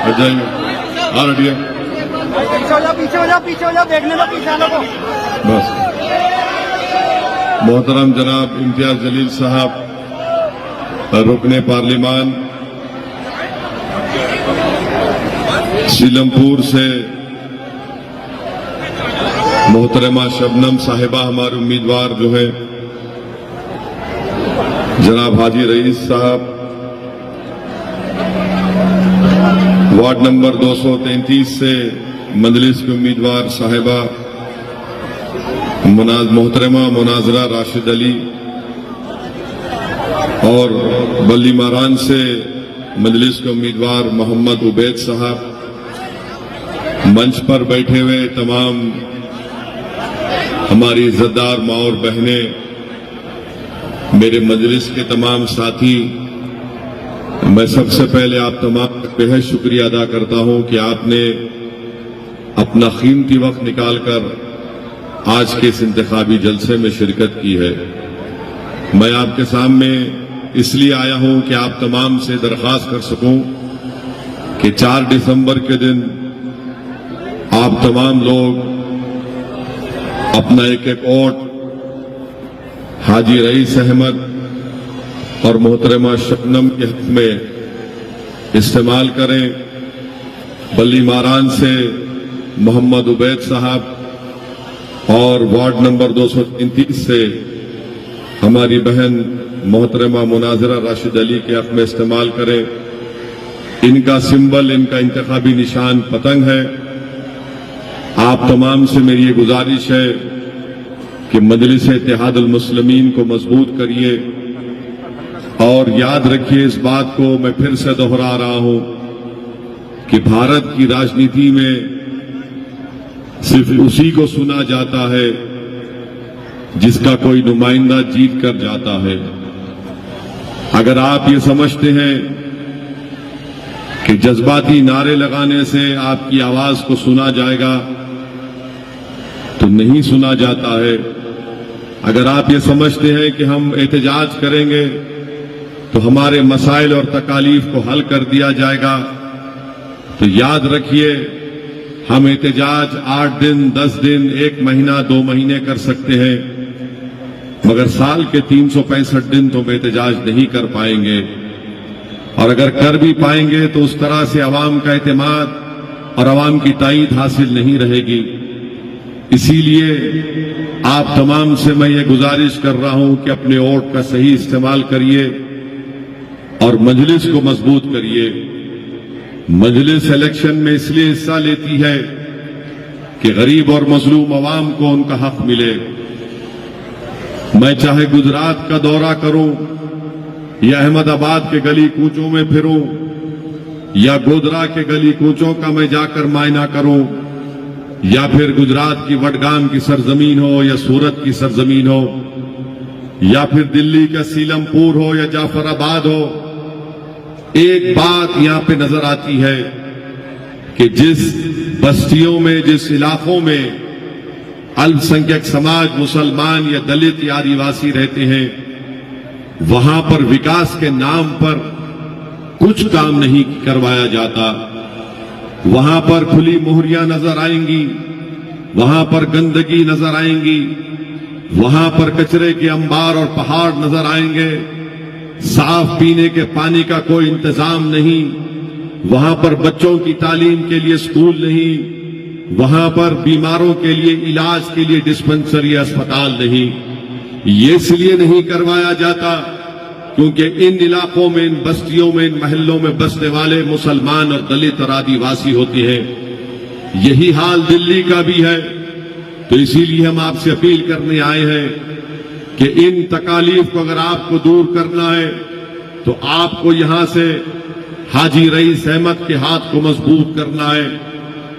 हट जाएंगे। हाँ हटिए पीछे हो जाओ देखने दो पीछे वालों को। बस। मोहतरम जनाब इम्तियाज जलील साहब रुकने पार्लिमान सीलमपुर से, मोहतरमा शबनम साहिबा हमारे उम्मीदवार जो है, जनाब हाजी रईस साहब वार्ड नंबर 233 से मजलिस के उम्मीदवार साहिबा मोहतरमा मुनाजरा राशिद अली, और बल्ली मारान से मजलिस के उम्मीदवार मोहम्मद उबैद साहब, मंच पर बैठे हुए तमाम हमारी इज्जतदार माँ और बहनें, मेरे मजलिस के तमाम साथी, मैं सबसे पहले आप तमाम का बेहद शुक्रिया अदा करता हूं कि आपने अपना कीमती वक्त निकालकर आज के इस इंतखाबी जलसे में शिरकत की है। मैं आपके सामने इसलिए आया हूं कि आप तमाम से दरख्वास्त कर सकूं कि 4 दिसंबर के दिन आप तमाम लोग अपना एक वोट हाजी रईस अहमद और मोहतरमा शबनम के हक में इस्तेमाल करें। बल्ली मारान से मोहम्मद उबैद साहब और वार्ड नंबर 233 से हमारी बहन मोहतरमा मुनाजरा राशिद अली के हक में इस्तेमाल करें। इनका सिंबल, इनका इंतखाबी निशान पतंग है। आप तमाम से मेरी ये गुजारिश है कि मजलिस इत्तेहादुल मुस्लिमीन को मजबूत करिए, और याद रखिए इस बात को मैं फिर से दोहरा रहा हूं कि भारत की राजनीति में सिर्फ उसी को सुना जाता है जिसका कोई नुमाइंदा जीत कर जाता है। अगर आप ये समझते हैं कि जज्बाती नारे लगाने से आपकी आवाज को सुना जाएगा, तो नहीं सुना जाता है। अगर आप ये समझते हैं कि हम एहतजाज करेंगे तो हमारे मसाइल और तकालीफ को हल कर दिया जाएगा, तो याद रखिए हम एहतजाज 8 दिन, 10 दिन, 1 महीना, 2 महीने कर सकते हैं, मगर साल के 365 दिन तो हम एहतजाज नहीं कर पाएंगे। और अगर कर भी पाएंगे तो उस तरह से अवाम का एतमाद और अवाम की ताईद हासिल नहीं रहेगी। इसीलिए आप तमाम से मैं ये गुजारिश कर रहा हूं कि अपने वोट का सही इस्तेमाल करिए और मजलिस को मजबूत करिए। मजलिस इलेक्शन में इसलिए हिस्सा लेती है कि गरीब और मजलूम अवाम को उनका हक मिले। मैं चाहे गुजरात का दौरा करूं या अहमदाबाद के गली कूचों में फिरूं या गोधरा के गली कूचों का मैं जाकर मायना करूं, या फिर गुजरात की वडगाम की सरजमीन हो या सूरत की सरजमीन हो, या फिर दिल्ली का सीलमपुर हो या जाफराबाद हो, एक बात यहां पे नजर आती है कि जिस बस्तियों में, जिस इलाकों में अल्पसंख्यक समाज, मुसलमान या दलित या आदिवासी रहते हैं, वहां पर विकास के नाम पर कुछ काम नहीं करवाया जाता। वहां पर खुली मोहरियां नजर आएंगी, वहां पर गंदगी नजर आएंगी, वहां पर कचरे के अंबार और पहाड़ नजर आएंगे, साफ पीने के पानी का कोई इंतजाम नहीं, वहां पर बच्चों की तालीम के लिए स्कूल नहीं, वहां पर बीमारों के लिए इलाज के लिए डिस्पेंसरी अस्पताल नहीं। ये इसलिए नहीं करवाया जाता क्योंकि इन इलाकों में, इन बस्तियों में, इन महल्लों में बसने वाले मुसलमान और दलित और आदिवासी होते हैं। यही हाल दिल्ली का भी है। तो इसीलिए हम आपसे अपील करने आए हैं कि इन तकालीफ को अगर आपको दूर करना है तो आपको यहां से हाजी रईस अहमद के हाथ को मजबूत करना है,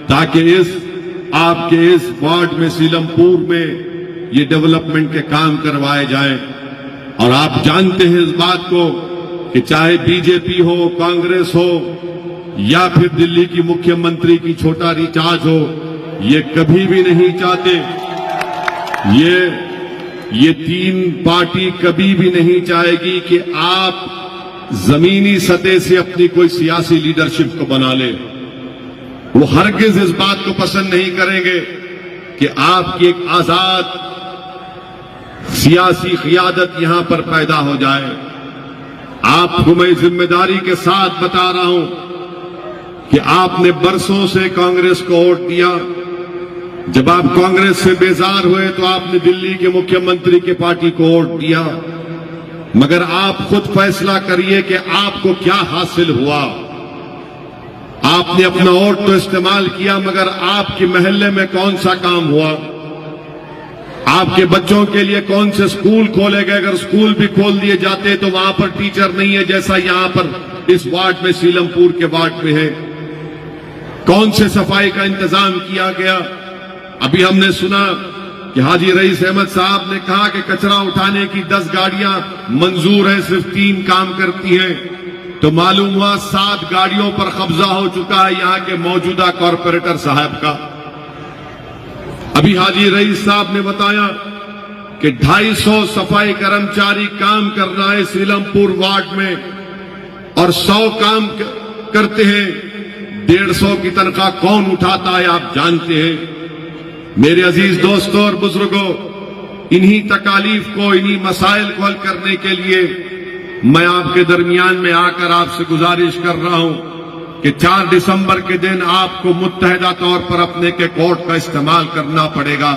ताकि आपके इस वार्ड में, सीलमपुर में ये डेवलपमेंट के काम करवाए जाएं। और आप जानते हैं इस बात को कि चाहे बीजेपी हो, कांग्रेस हो या फिर दिल्ली की मुख्यमंत्री की छोटा रिचार्ज हो, ये कभी भी नहीं चाहते, ये 3 पार्टी कभी भी नहीं चाहेगी कि आप जमीनी सतह से अपनी कोई सियासी लीडरशिप को बना ले। वो हरगिज इस बात को पसंद नहीं करेंगे कि आपकी एक आजाद सियासी क़ियादत यहां पर पैदा हो जाए। आपको मैं जिम्मेदारी के साथ बता रहा हूं कि आपने बरसों से कांग्रेस को वोट दिया। जब आप कांग्रेस से बेजार हुए तो आपने दिल्ली के मुख्यमंत्री की पार्टी को वोट दिया, मगर आप खुद फैसला करिए कि आपको क्या हासिल हुआ। आपने अपना वोट तो इस्तेमाल किया, मगर आपके मोहल्ले में कौन सा काम हुआ? आपके बच्चों के लिए कौन से स्कूल खोले गए? अगर स्कूल भी खोल दिए जाते तो वहां पर टीचर नहीं है, जैसा यहां पर इस वार्ड में, सीलमपुर के वार्ड में है। कौन से सफाई का इंतजाम किया गया? अभी हमने सुना कि हाजी रईस अहमद साहब ने कहा कि कचरा उठाने की 10 गाड़ियां मंजूर है, सिर्फ 3 काम करती हैं। तो मालूम हुआ 7 गाड़ियों पर कब्जा हो चुका है यहां के मौजूदा कॉरपोरेटर साहब का। अभी हाजी रईस साहब ने बताया कि 250 सफाई कर्मचारी काम कर रहा है सीलमपुर वार्ड में, और 100 काम करते हैं। 150 की तनख्वाह कौन उठाता है आप जानते हैं। मेरे अजीज दोस्तों और बुजुर्गों, इन्हीं तकालीफ को, इन्हीं मसाइल को हल करने के लिए मैं आपके दरमियान में आकर आपसे गुजारिश कर रहा हूं कि 4 दिसंबर के दिन आपको मुत्तहदा तौर पर अपने के कोर्ट का इस्तेमाल करना पड़ेगा।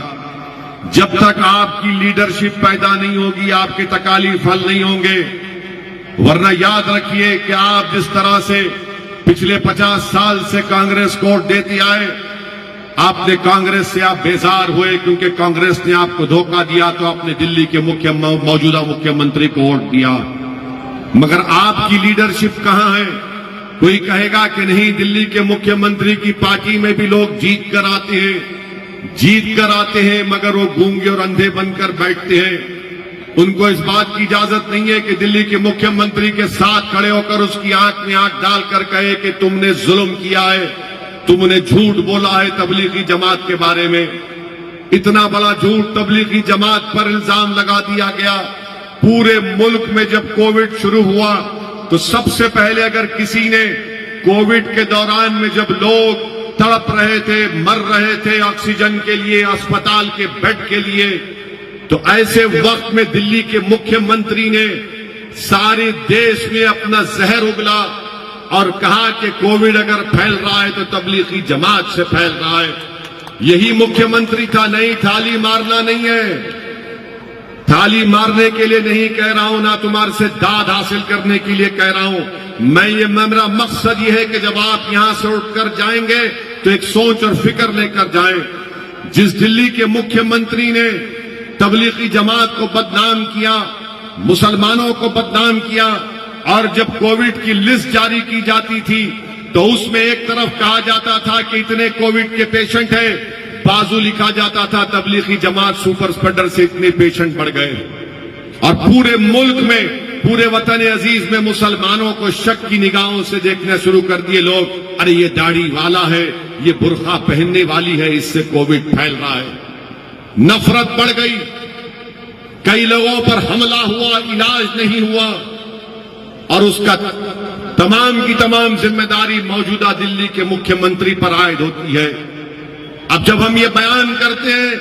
जब तक आपकी लीडरशिप पैदा नहीं होगी, आपके तकालीफ हल नहीं होंगे। वरना याद रखिए कि आप जिस तरह से पिछले 50 साल से कांग्रेस को वोट देते आए, आपने कांग्रेस से आप बेजार हुए क्योंकि कांग्रेस ने आपको धोखा दिया, तो आपने दिल्ली के मौजूदा मुख्यमंत्री को वोट दिया। मगर आपकी लीडरशिप कहां है? कोई कहेगा कि नहीं, दिल्ली के मुख्यमंत्री की पार्टी में भी लोग जीत कर आते हैं, मगर वो गूंगे और अंधे बनकर बैठते हैं। उनको इस बात की इजाजत नहीं है कि दिल्ली के मुख्यमंत्री के साथ खड़े होकर उसकी आंख में आंख डालकर कहे कि तुमने जुल्म किया है, तुमने झूठ बोला है तबलीगी जमात के बारे में। इतना बड़ा झूठ तबलीगी जमात पर इल्जाम लगा दिया गया। पूरे मुल्क में जब कोविड शुरू हुआ तो सबसे पहले अगर किसी ने कोविड के दौरान में जब लोग तड़प रहे थे, मर रहे थे ऑक्सीजन के लिए, अस्पताल के बेड के लिए, तो ऐसे वक्त में दिल्ली के मुख्यमंत्री ने सारे देश में अपना जहर उगला और कहा कि कोविड अगर फैल रहा है तो तबलीगी जमात से फैल रहा है। यही मुख्यमंत्री था। नहीं, थाली मारना नहीं है, थाली मारने के लिए नहीं कह रहा हूं, ना तुम्हारे से दाद हासिल करने के लिए कह रहा हूं। मेरा मकसद यह है कि जब आप यहां से उठकर जाएंगे तो एक सोच और फिक्र लेकर जाएं। जिस दिल्ली के मुख्यमंत्री ने तबलीगी जमात को बदनाम किया, मुसलमानों को बदनाम किया, और जब कोविड की लिस्ट जारी की जाती थी तो उसमें एक तरफ कहा जाता था कि इतने कोविड के पेशेंट हैं, बाजू लिखा जाता था तबलीगी जमात सुपर स्प्रेडर से इतने पेशेंट बढ़ गए। और पूरे मुल्क में, पूरे वतन अजीज में मुसलमानों को शक की निगाहों से देखना शुरू कर दिए लोग। अरे ये दाढ़ी वाला है, ये बुर्का पहनने वाली है, इससे कोविड फैल रहा है। नफरत बढ़ गई, कई लोगों पर हमला हुआ, इलाज नहीं हुआ, और उसका तमाम की तमाम जिम्मेदारी मौजूदा दिल्ली के मुख्यमंत्री पर आयद होती है। अब जब हम ये बयान करते हैं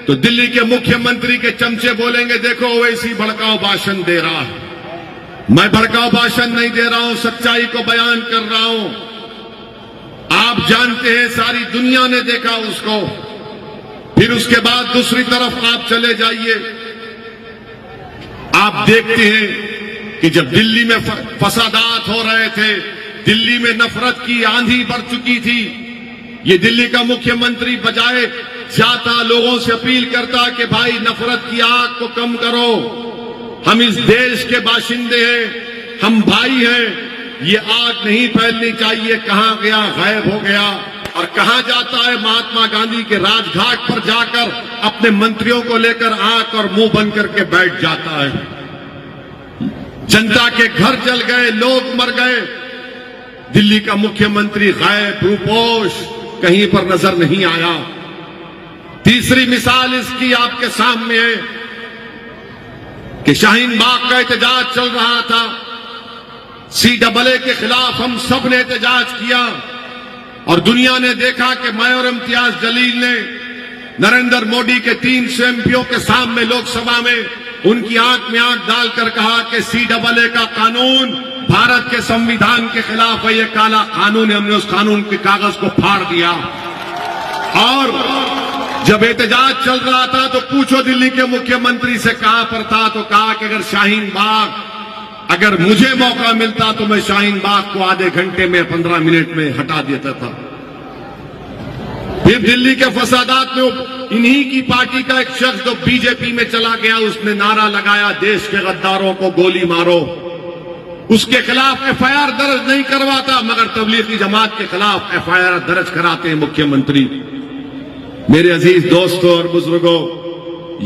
तो दिल्ली के मुख्यमंत्री के चमचे बोलेंगे, देखो वैसी भड़काऊ भाषण दे रहा है। मैं भड़काऊ भाषण नहीं दे रहा हूं, सच्चाई को बयान कर रहा हूं। आप जानते हैं, सारी दुनिया ने देखा उसको। फिर उसके बाद दूसरी तरफ आप चले जाइए, आप देखते हैं कि जब दिल्ली में फसादात हो रहे थे, दिल्ली में नफरत की आंधी बढ़ चुकी थी, ये दिल्ली का मुख्यमंत्री बजाय जाता लोगों से अपील करता कि भाई नफरत की आग को कम करो, हम इस देश के बाशिंदे हैं, हम भाई हैं, ये आग नहीं फैलनी चाहिए। कहां गया? गायब हो गया। और कहां जाता है? महात्मा गांधी के राजघाट पर जाकर अपने मंत्रियों को लेकर आंख और मुंह बंद करके बैठ जाता है। जनता के घर जल गए, लोग मर गए, दिल्ली का मुख्यमंत्री गायब, रूपोश, कहीं पर नजर नहीं आया। तीसरी मिसाल इसकी आपके सामने है कि शाहीन बाग का एहतजाज चल रहा था, CAA के खिलाफ हम सब ने एहतजाज किया, और दुनिया ने देखा कि मैं और इम्तियाज जलील ने नरेंद्र मोदी के 300 एमपियों के सामने लोकसभा में उनकी आंख में आंख डालकर कहा कि CAA का कानून भारत के संविधान के खिलाफ है, ये काला कानून है। हमने उस कानून के कागज को फाड़ दिया। और जब एहतजाज चल रहा था तो पूछो दिल्ली के मुख्यमंत्री से कहां पर था, तो कहा कि अगर शाहीन बाग, अगर मुझे मौका मिलता तो मैं शाहीन बाग को आधे घंटे में 15 मिनट में हटा देता था। फिर दिल्ली के फसादात में इन्हीं की पार्टी का एक शख्स जो बीजेपी में चला गया, उसने नारा लगाया देश के गद्दारों को गोली मारो। उसके खिलाफ FIR दर्ज नहीं करवाता, मगर तबलीगी जमात के खिलाफ FIR दर्ज कराते हैं मुख्यमंत्री। मेरे अजीज दोस्तों और बुजुर्गों,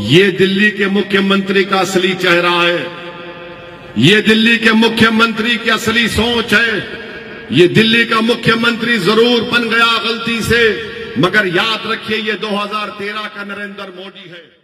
ये दिल्ली के मुख्यमंत्री का असली चेहरा है, ये दिल्ली के मुख्यमंत्री की असली सोच है। ये दिल्ली का मुख्यमंत्री जरूर बन गया गलती से, मगर याद रखिए ये 2013 का नरेंद्र मोदी है।